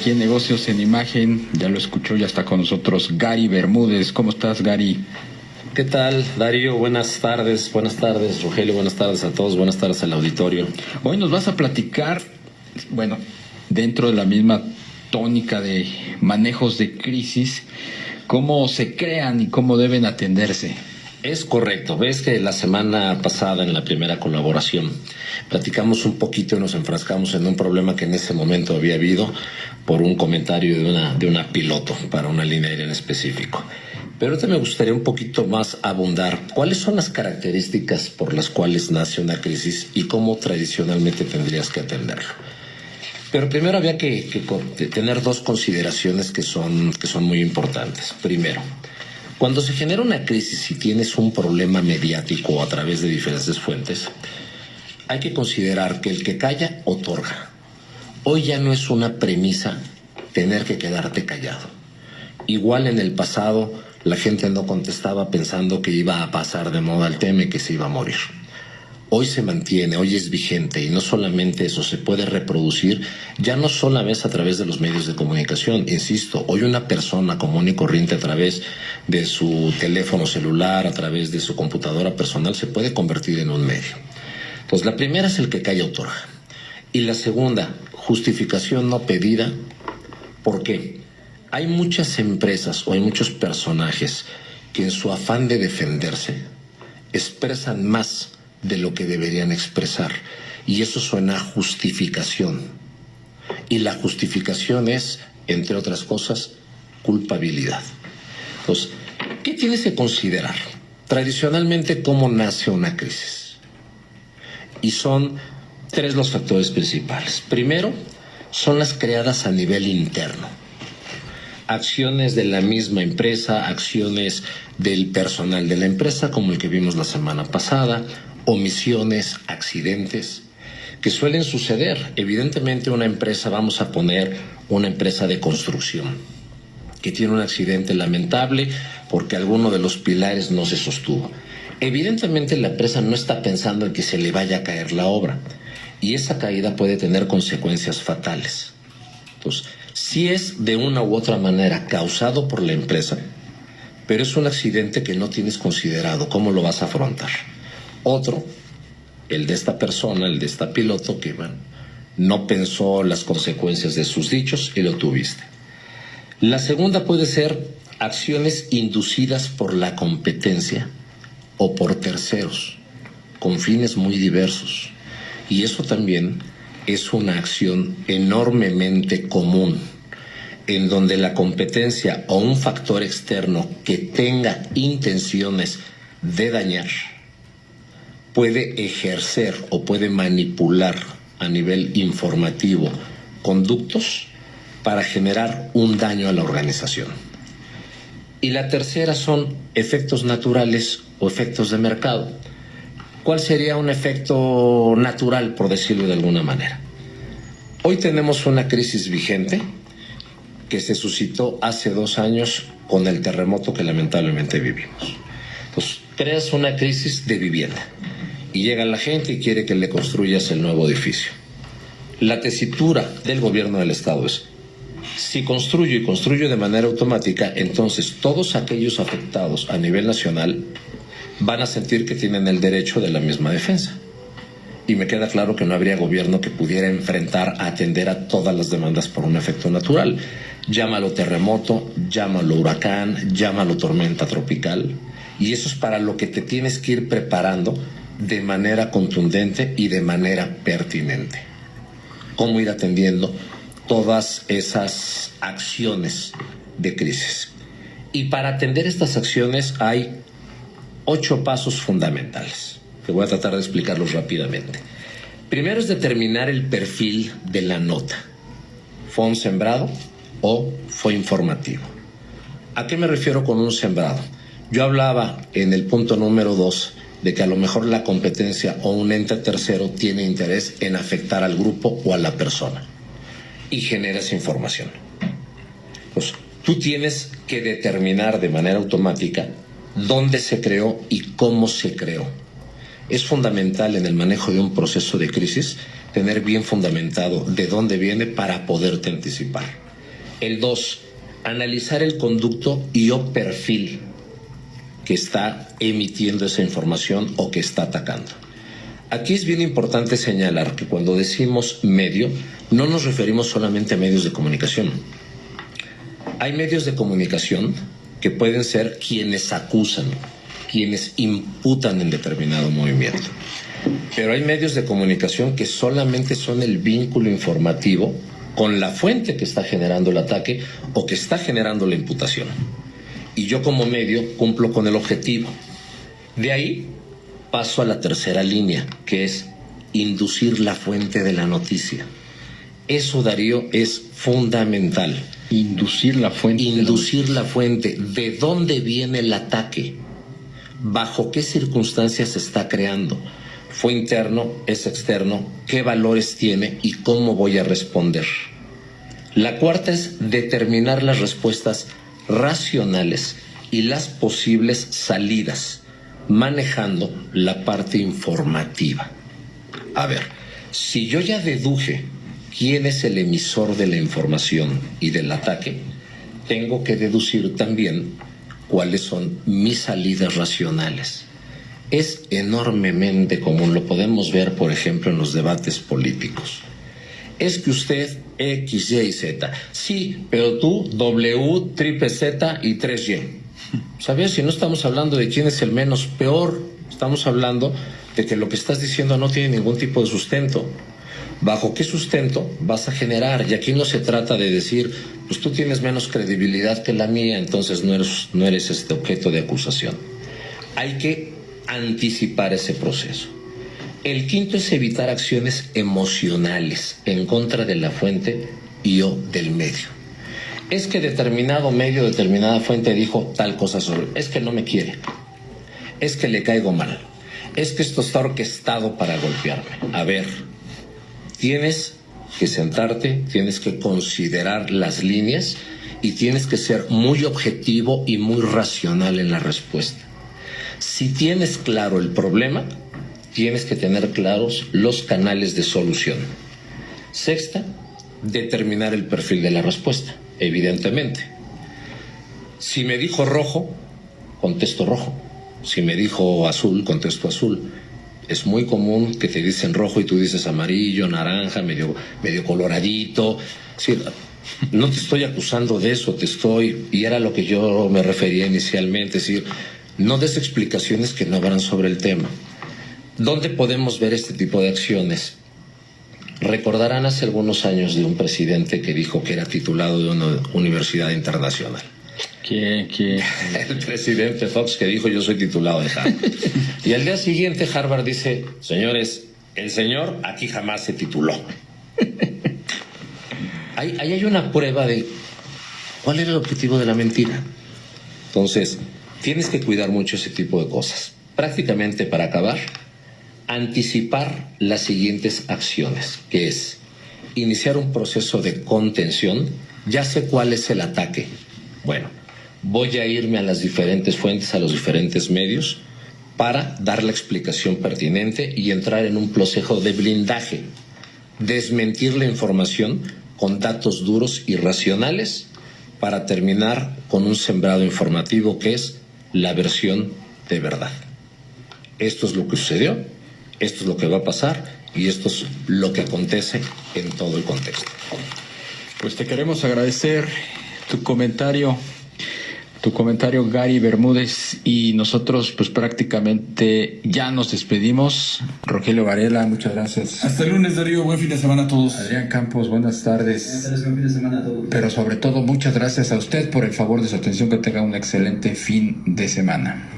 aquí en Negocios en Imagen. Ya lo escuchó, ya está con nosotros Gary Bermúdez. ¿Cómo estás, Gary? ¿Qué tal, Darío? Buenas tardes, Rogelio, buenas tardes a todos, buenas tardes al auditorio. Hoy nos vas a platicar, bueno, dentro de la misma tónica de manejos de crisis, cómo se crean y cómo deben atenderse. Es correcto. Ves que la semana pasada, en la primera colaboración, platicamos un poquito y nos enfrascamos en un problema que en ese momento había habido por un comentario de una piloto para una línea aérea en específico. Pero ahorita me gustaría un poquito más abundar. ¿Cuáles son las características por las cuales nace una crisis y cómo tradicionalmente tendrías que atenderlo? Pero primero había que tener dos consideraciones que son muy importantes. Primero, cuando se genera una crisis y tienes un problema mediático a través de diferentes fuentes, hay que considerar que el que calla otorga. Hoy ya no es una premisa tener que quedarte callado. Igual en el pasado la gente no contestaba pensando que iba a pasar de moda el tema y que se iba a morir. Hoy se mantiene, hoy es vigente, y no solamente eso, se puede reproducir ya no solamente a través de los medios de comunicación. Insisto, hoy una persona común y corriente a través de su teléfono celular, a través de su computadora personal, se puede convertir en un medio. Entonces, la primera es el que calla otorga. Y la segunda, justificación no pedida. ¿Por qué? Hay muchas empresas o hay muchos personajes que en su afán de defenderse expresan más de lo que deberían expresar, y eso suena a justificación, y la justificación es, entre otras cosas, culpabilidad. Entonces, ¿qué tienes que considerar? Tradicionalmente, ¿cómo nace una crisis? Y son tres los factores principales. Primero, son las creadas a nivel interno. Acciones de la misma empresa, acciones del personal de la empresa, como el que vimos la semana pasada, omisiones, accidentes, que suelen suceder. Evidentemente una empresa, vamos a poner una empresa de construcción, que tiene un accidente lamentable porque alguno de los pilares no se sostuvo. Evidentemente la empresa no está pensando en que se le vaya a caer la obra, y esa caída puede tener consecuencias fatales. Entonces, si es de una u otra manera causado por la empresa, pero es un accidente que no tienes considerado, ¿cómo lo vas a afrontar? Otro, el de esta persona, el de esta piloto, que no pensó las consecuencias de sus dichos y lo tuviste. La segunda puede ser acciones inducidas por la competencia o por terceros, con fines muy diversos. Y eso también es una acción enormemente común, en donde la competencia o un factor externo que tenga intenciones de dañar puede ejercer o puede manipular a nivel informativo conductos para generar un daño a la organización. Y la tercera son efectos naturales o efectos de mercado. ¿Cuál sería un efecto natural, por decirlo de alguna manera? Hoy tenemos una crisis vigente que se suscitó hace 2 años con el terremoto que lamentablemente vivimos. Entonces, creas una crisis de vivienda y llega la gente y quiere que le construyas el nuevo edificio. La tesitura del gobierno del estado es: si construyo y construyo de manera automática, entonces todos aquellos afectados a nivel nacional van a sentir que tienen el derecho de la misma defensa. Y me queda claro que no habría gobierno que pudiera enfrentar a atender a todas las demandas por un efecto natural. Llámalo terremoto, llámalo huracán, llámalo tormenta tropical. Y eso es para lo que te tienes que ir preparando de manera contundente y de manera pertinente. ¿Cómo ir atendiendo todas esas acciones de crisis? Y para atender estas acciones hay 8 pasos fundamentales, que voy a tratar de explicarlos rápidamente. Primero es determinar el perfil de la nota. ¿Fue un sembrado o fue informativo? ¿A qué me refiero con un sembrado? Yo hablaba en el punto número 2 de que a lo mejor la competencia o un ente tercero tiene interés en afectar al grupo o a la persona y genera esa información. Pues tú tienes que determinar de manera automática dónde se creó y cómo se creó. Es fundamental en el manejo de un proceso de crisis tener bien fundamentado de dónde viene para poderte anticipar. El 2, analizar el conducto y o perfil que está emitiendo esa información o que está atacando. Aquí es bien importante señalar que cuando decimos medio, no nos referimos solamente a medios de comunicación. Hay medios de comunicación que pueden ser quienes acusan, quienes imputan en determinado movimiento. Pero hay medios de comunicación que solamente son el vínculo informativo con la fuente que está generando el ataque o que está generando la imputación. Y yo como medio cumplo con el objetivo. De ahí paso a la tercera línea, que es inducir la fuente de la noticia. Eso, Darío, es fundamental. Inducir la fuente. Inducir la fuente. ¿De dónde viene el ataque? ¿Bajo qué circunstancias se está creando? ¿Fue interno? ¿Es externo? ¿Qué valores tiene? ¿Y cómo voy a responder? La cuarta es determinar las respuestas racionales y las posibles salidas, manejando la parte informativa. A ver, si yo ya deduje quién es el emisor de la información y del ataque, tengo que deducir también cuáles son mis salidas racionales. Es enormemente común, lo podemos ver, por ejemplo, en los debates políticos. Es que usted X, Y y Z. Sí, pero tú W, triple Z y 3Y. ¿Sabías? Si no estamos hablando de quién es el menos peor, estamos hablando de que lo que estás diciendo no tiene ningún tipo de sustento. ¿Bajo qué sustento vas a generar? Y aquí no se trata de decir, pues tú tienes menos credibilidad que la mía, entonces no eres este objeto de acusación. Hay que anticipar ese proceso. El quinto es evitar acciones emocionales en contra de la fuente y o del medio. Es que determinado medio, determinada fuente dijo tal cosa sobre, es que no me quiere, es que le caigo mal, es que esto está orquestado para golpearme. A ver, tienes que sentarte, tienes que considerar las líneas y tienes que ser muy objetivo y muy racional en la respuesta. Si tienes claro el problema, tienes que tener claros los canales de solución. Sexta, determinar el perfil de la respuesta, evidentemente. Si me dijo rojo, contesto rojo. Si me dijo azul, contesto azul. Es muy común que te dicen rojo y tú dices amarillo, naranja, medio coloradito. Sí, no te estoy acusando de eso, y era lo que yo me refería inicialmente, es decir, no des explicaciones que no van sobre el tema. ¿Dónde podemos ver este tipo de acciones? Recordarán hace algunos años de un presidente que dijo que era titulado de una universidad internacional. ¿Qué? El presidente Fox, que dijo, yo soy titulado de Harvard. Y al día siguiente Harvard dice, señores, el señor aquí jamás se tituló. Ahí hay una prueba de cuál era el objetivo de la mentira. Entonces, tienes que cuidar mucho ese tipo de cosas. Prácticamente, para acabar, anticipar las siguientes acciones, que es iniciar un proceso de contención. Ya sé cuál es el ataque. Bueno, voy a irme a las diferentes fuentes, a los diferentes medios, para dar la explicación pertinente y entrar en un proceso de blindaje. Desmentir la información con datos duros y racionales para terminar con un sembrado informativo que es la versión de verdad. Esto es lo que sucedió, esto es lo que va a pasar y esto es lo que acontece en todo el contexto. Pues te queremos agradecer tu comentario, Gary Bermúdez, y nosotros pues prácticamente ya nos despedimos. Rogelio Varela, muchas gracias. Hasta el lunes, Darío, buen fin de semana a todos. Adrián Campos, buenas tardes. Buenas tardes, buen fin de semana a todos. Pero sobre todo muchas gracias a usted por el favor de su atención, que tenga un excelente fin de semana.